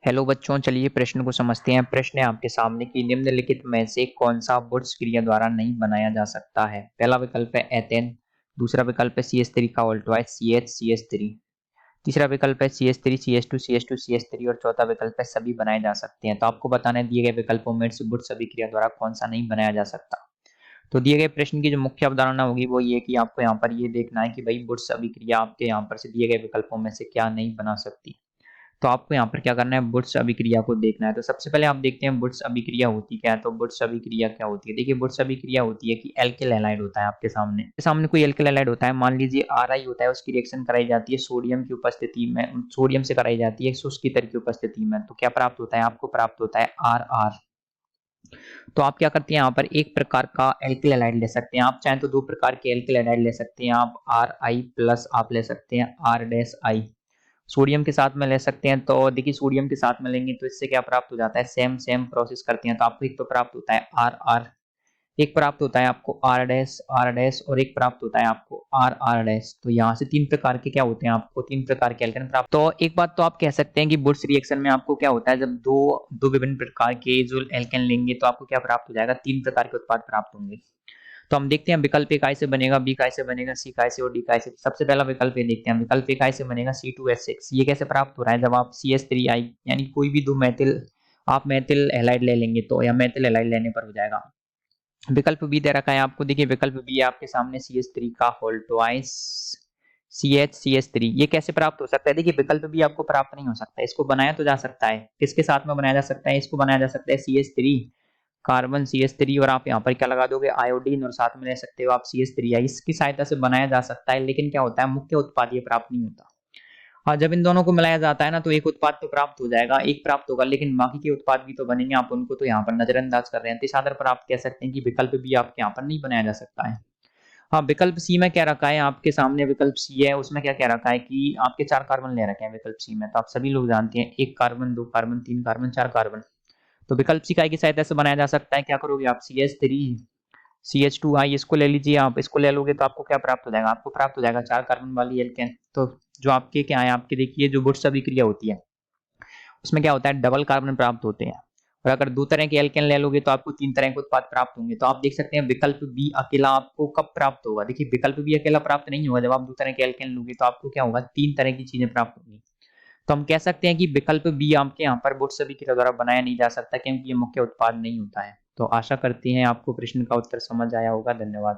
Hello बच्चों, चलिए प्रश्न को समझते हैं। प्रश्न है आपके सामने कि निम्नलिखित में से कौन सा वुड्स क्रिया द्वारा नहीं बनाया जा सकता है। पहला विकल्प है एथेन, दूसरा विकल्प है CH3 का ऑल्टोइड CH3, तीसरा विकल्प है CH3 CH2 CH2 CH3 और चौथा विकल्प है सभी बनाए जा सकते हैं। तो आपको बताना है दिए गए विकल्पों में से वुड्स अभिक्रिया द्वारा कौन सा नहीं बनाया जा सकता। तो दिए गए प्रश्न की जो मुख्य अवधारणा होगी वो ये कि आपको यहाँ पर ये देखना है कि भाई वुड्स अभिक्रिया आपके यहाँ पर से दिए गए विकल्पों में से क्या नहीं बना सकती। तो आपको यहाँ पर क्या करना है, वुड्स अभिक्रिया को देखना है। तो सबसे पहले आप देखते हैं वुड्स अभिक्रिया होती क्या है। तो वुड्स अभिक्रिया क्या होती है, देखिए वुड्स अभिक्रिया होती है कि एल्किल हैलाइड होता है आपके सामने कोई एल्किल हैलाइड होता है, मान लीजिए RI होता है, उसकी रिएक्शन कराई जाती है सोडियम की उपस्थिति में, सोडियम से कराई जाती है शुष्क ईथर की उपस्थिति में। तो क्या प्राप्त होता है, आपको प्राप्त होता है RR। तो आप क्या करते हैं, यहाँ पर एक प्रकार का एल्किल हैलाइड ले सकते हैं। आप चाहें तो दो प्रकार के एल्किल हैलाइड ले सकते हैं। आप RI प्लस आप ले सकते हैं R-I, सोडियम के साथ में ले सकते हैं। तो देखिए सोडियम के साथ में लेंगे तो इससे क्या प्राप्त हो जाता है, सेम सेम प्रोसेस करते हैं तो आपको एक तो प्राप्त होता है आर आर, एक प्राप्त होता है आपको आर डैश और एक प्राप्त होता है आपको आर डैश। तो यहाँ से तीन प्रकार के क्या होते हैं, आपको तीन प्रकार के एल्केन प्राप्त। तो एक बात तो आप कह सकते हैं कि बुर्स रिएक्शन में आपको क्या होता है, जब दो दो विभिन्न प्रकार के जो एल्केन लेंगे तो आपको क्या प्राप्त हो जाएगा, तीन प्रकार के उत्पाद प्राप्त होंगे। तो हम देखते हैं विकल्प ए काय से बनेगा, बी काय से बनेगा, सी काय से और डी काय से। सबसे पहला विकल्प ए देखते हैं, विकल्प ए काय से बनेगा C2H6। ये कैसे प्राप्त हो रहा है, जब आप CH3I यानी कोई भी दो मेथिल आप मेथिल हैलाइड ले लेंगे तो या मेथिल हैलाइड लेने पर हो जाएगा। विकल्प बी दे रखा है आपको, देखिए विकल्प बी आपके सामने CH3 का होल ट्वाइस CH3। ये कैसे प्राप्त हो सकता है, देखिए विकल्प भी आपको प्राप्त नहीं हो सकता, इसको बनाया तो जा सकता है। किसके साथ में बनाया जा सकता है, इसको बनाया जा सकता है CH3 कार्बन CH3 और आप यहाँ पर क्या लगा दोगे, आयोडीन, और साथ में ले सकते हो आप CH3I। इसकी सहायता से बनाया जा सकता है, लेकिन क्या होता है मुख्य उत्पाद ये प्राप्त नहीं होता। हाँ, जब इन दोनों को मिलाया जाता है ना तो एक उत्पाद तो प्राप्त हो जाएगा, एक प्राप्त होगा, लेकिन बाकी के उत्पाद भी तो बनेंगे, आप उनको तो यहाँ पर नजरअंदाज कर रहे हैं। तो इस आधार पर आप कह सकते हैं कि विकल्प भी आपके यहाँ पर नहीं बनाया जा सकता है। हाँ, विकल्प सी में क्या रखा है आपके सामने, विकल्प सी है उसमें क्या क्या रखा है कि आपके 4 कार्बन ले रखे हैं विकल्प सी में। तो आप सभी लोग जानते हैं 1 कार्बन 2 कार्बन 3 कार्बन 4 कार्बन। तो विकल्प सी की सहायता से बनाया जा सकता है। क्या करोगे आप, CH3 CH2I इसको ले लीजिए, आप इसको ले लोगे तो आपको क्या प्राप्त हो जाएगा, आपको प्राप्त हो जाएगा 4 कार्बन वाली एल्केन। तो जो आपके क्या है, आपके देखिए जो वुड्स अभिक्रिया होती है उसमें क्या होता है, डबल कार्बन प्राप्त होते हैं। और अगर दो तरह के एल्केन ले लोगे तो आपको तीन तरह के उत्पाद प्राप्त होंगे। तो आप देख सकते हैं विकल्प बी अकेला आपको कब प्राप्त होगा, देखिए विकल्प बी अकेला प्राप्त नहीं होगा, जब आप दो तरह के एल्केन लोगे तो आपको क्या होगा, तीन तरह की चीजें प्राप्त होंगी। तो हम कह सकते हैं कि विकल्प बी आपके यहाँ पर वुड्स अभिक्रिया द्वारा बनाया नहीं जा सकता, क्योंकि ये मुख्य उत्पाद नहीं होता है। तो आशा करते हैं आपको प्रश्न का उत्तर समझ आया होगा। धन्यवाद।